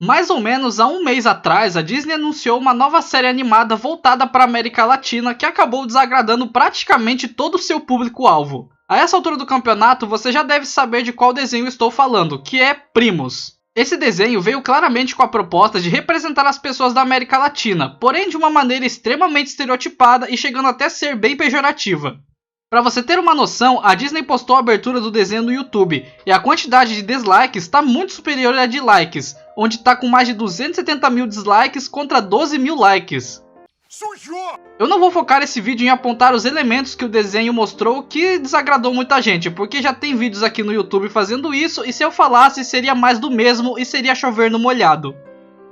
Mais ou menos há um mês atrás, a Disney anunciou uma nova série animada voltada para a América Latina que acabou desagradando praticamente todo o seu público-alvo. A essa altura do campeonato, você já deve saber de qual desenho estou falando, que é Primos. Esse desenho veio claramente com a proposta de representar as pessoas da América Latina, porém de uma maneira extremamente estereotipada e chegando até a ser bem pejorativa. Para você ter uma noção, a Disney postou a abertura do desenho no YouTube, e a quantidade de dislikes está muito superior à de likes, onde está com mais de 270 mil dislikes contra 12 mil likes. Sujou! Eu não vou focar esse vídeo em apontar os elementos que o desenho mostrou que desagradou muita gente, porque já tem vídeos aqui no YouTube fazendo isso, e se eu falasse seria mais do mesmo e seria chover no molhado.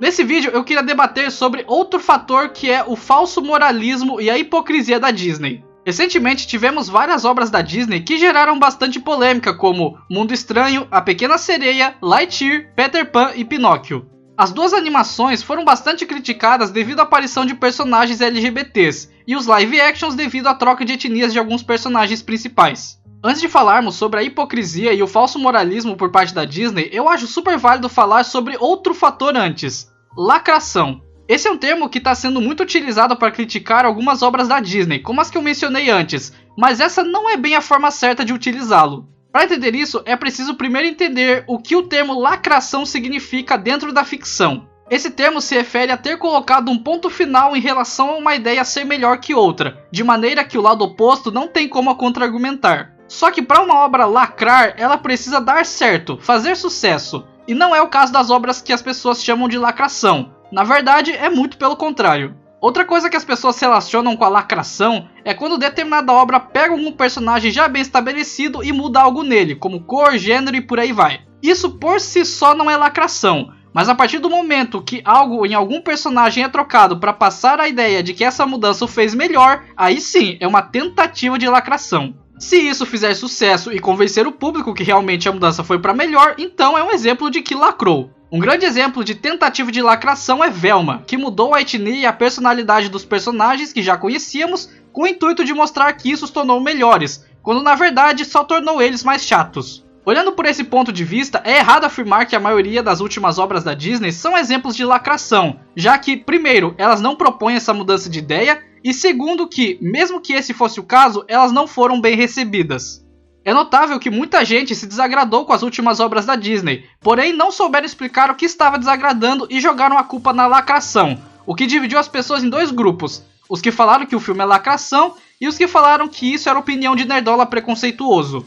Nesse vídeo eu queria debater sobre outro fator que é o falso moralismo e a hipocrisia da Disney. Recentemente tivemos várias obras da Disney que geraram bastante polêmica, como Mundo Estranho, A Pequena Sereia, Lightyear, Peter Pan e Pinóquio. As duas animações foram bastante criticadas devido à aparição de personagens LGBTs, e os live actions devido à troca de etnias de alguns personagens principais. Antes de falarmos sobre a hipocrisia e o falso moralismo por parte da Disney, eu acho super válido falar sobre outro fator antes: lacração. Esse é um termo que está sendo muito utilizado para criticar algumas obras da Disney, como as que eu mencionei antes, mas essa não é bem a forma certa de utilizá-lo. Para entender isso, é preciso primeiro entender o que o termo lacração significa dentro da ficção. Esse termo se refere a ter colocado um ponto final em relação a uma ideia ser melhor que outra, de maneira que o lado oposto não tem como a contra-argumentar. Só que para uma obra lacrar, ela precisa dar certo, fazer sucesso, e não é o caso das obras que as pessoas chamam de lacração. Na verdade, é muito pelo contrário. Outra coisa que as pessoas relacionam com a lacração é quando determinada obra pega algum personagem já bem estabelecido e muda algo nele, como cor, gênero e por aí vai. Isso por si só não é lacração, mas a partir do momento que algo em algum personagem é trocado para passar a ideia de que essa mudança o fez melhor, aí sim é uma tentativa de lacração. Se isso fizer sucesso e convencer o público que realmente a mudança foi para melhor, então é um exemplo de que lacrou. Um grande exemplo de tentativa de lacração é Velma, que mudou a etnia e a personalidade dos personagens que já conhecíamos com o intuito de mostrar que isso os tornou melhores, quando na verdade só tornou eles mais chatos. Olhando por esse ponto de vista, é errado afirmar que a maioria das últimas obras da Disney são exemplos de lacração, já que, primeiro, elas não propõem essa mudança de ideia, e segundo que, mesmo que esse fosse o caso, elas não foram bem recebidas. É notável que muita gente se desagradou com as últimas obras da Disney, porém não souberam explicar o que estava desagradando e jogaram a culpa na lacração, o que dividiu as pessoas em dois grupos: os que falaram que o filme é lacração e os que falaram que isso era opinião de nerdola preconceituoso.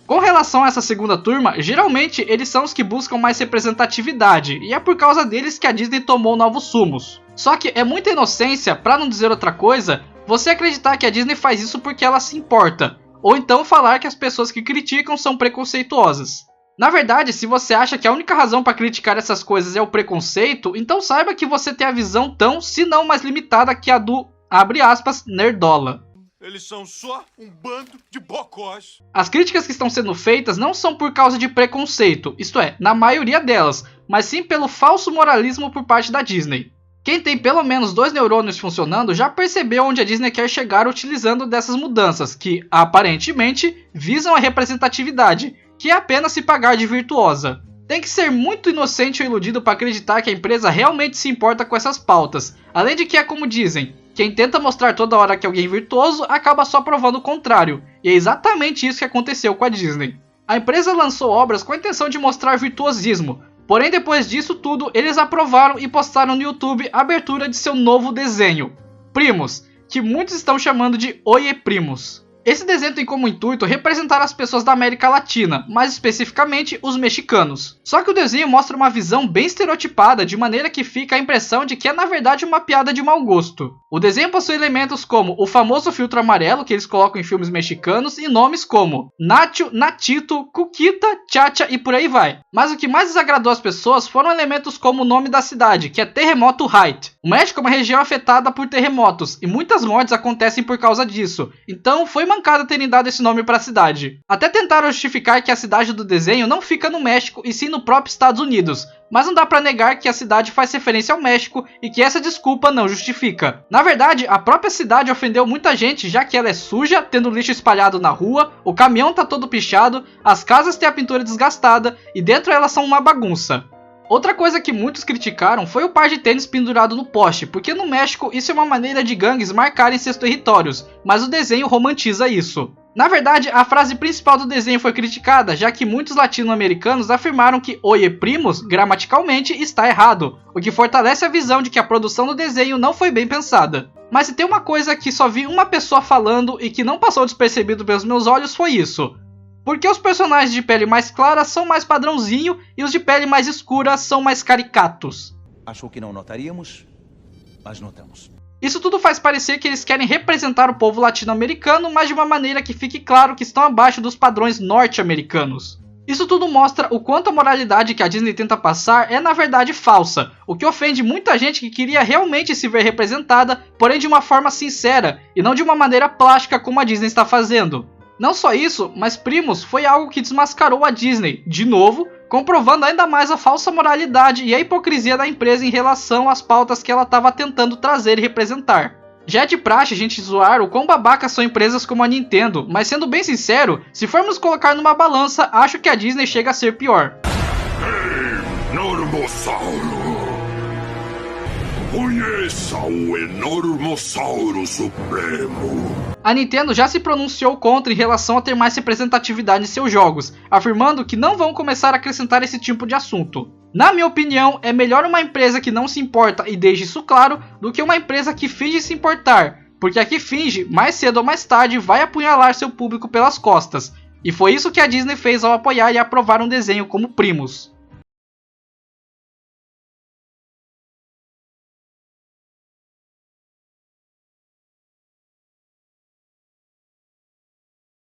Com relação a essa segunda turma, geralmente eles são os que buscam mais representatividade, e é por causa deles que a Disney tomou novos sumos. Só que é muita inocência, pra não dizer outra coisa, você acreditar que a Disney faz isso porque ela se importa, ou então falar que as pessoas que criticam são preconceituosas. Na verdade, se você acha que a única razão para criticar essas coisas é o preconceito, então saiba que você tem a visão tão, se não mais limitada que a do, abre aspas, nerdola. Eles são só um bando de bocós. As críticas que estão sendo feitas não são por causa de preconceito, isto é, na maioria delas, mas sim pelo falso moralismo por parte da Disney. Quem tem pelo menos 2 neurônios funcionando já percebeu onde a Disney quer chegar utilizando dessas mudanças, que, aparentemente, visam a representatividade, que é apenas se pagar de virtuosa. Tem que ser muito inocente ou iludido para acreditar que a empresa realmente se importa com essas pautas, além de que é como dizem: quem tenta mostrar toda hora que alguém é virtuoso acaba só provando o contrário, e é exatamente isso que aconteceu com a Disney. A empresa lançou obras com a intenção de mostrar virtuosismo, porém depois disso tudo eles aprovaram e postaram no YouTube a abertura de seu novo desenho, Primos, que muitos estão chamando de Oiê Primos. Esse desenho tem como intuito representar as pessoas da América Latina, mais especificamente os mexicanos. Só que o desenho mostra uma visão bem estereotipada, de maneira que fica a impressão de que é na verdade uma piada de mau gosto. O desenho possui elementos como o famoso filtro amarelo que eles colocam em filmes mexicanos e nomes como Nacho, Natito, Cuquita, Chacha e por aí vai. Mas o que mais desagradou as pessoas foram elementos como o nome da cidade, que é Terremoto Height. O México é uma região afetada por terremotos e muitas mortes acontecem por causa disso, então foi mancada terem dado esse nome para a cidade. Até tentaram justificar que a cidade do desenho não fica no México e sim no próprio Estados Unidos, mas não dá para negar que a cidade faz referência ao México e que essa desculpa não justifica. Na verdade, a própria cidade ofendeu muita gente, já que ela é suja, tendo lixo espalhado na rua, o caminhão tá todo pichado, as casas têm a pintura desgastada e dentro elas são uma bagunça. Outra coisa que muitos criticaram foi o par de tênis pendurado no poste, porque no México isso é uma maneira de gangues marcarem seus territórios, mas o desenho romantiza isso. Na verdade, a frase principal do desenho foi criticada, já que muitos latino-americanos afirmaram que Oye Primos, gramaticalmente, está errado, o que fortalece a visão de que a produção do desenho não foi bem pensada. Mas se tem uma coisa que só vi uma pessoa falando e que não passou despercebido pelos meus olhos foi isso. Porque os personagens de pele mais clara são mais padrãozinho e os de pele mais escura são mais caricatos. Acho que não notaríamos, mas notamos. Isso tudo faz parecer que eles querem representar o povo latino-americano, mas de uma maneira que fique claro que estão abaixo dos padrões norte-americanos. Isso tudo mostra o quanto a moralidade que a Disney tenta passar é na verdade falsa, o que ofende muita gente que queria realmente se ver representada, porém de uma forma sincera, e não de uma maneira plástica como a Disney está fazendo. Não só isso, mas Primos foi algo que desmascarou a Disney, de novo, comprovando ainda mais a falsa moralidade e a hipocrisia da empresa em relação às pautas que ela estava tentando trazer e representar. Já é de praxe a gente zoar o quão babacas são empresas como a Nintendo, mas sendo bem sincero, se formos colocar numa balança, acho que a Disney chega a ser pior. Ei, Normossauro! Conheça o Enormossauro Supremo! A Nintendo já se pronunciou contra em relação a ter mais representatividade em seus jogos, afirmando que não vão começar a acrescentar esse tipo de assunto. Na minha opinião, é melhor uma empresa que não se importa e deixe isso claro, do que uma empresa que finge se importar, porque a que finge, mais cedo ou mais tarde, vai apunhalar seu público pelas costas. E foi isso que a Disney fez ao apoiar e aprovar um desenho como Primos.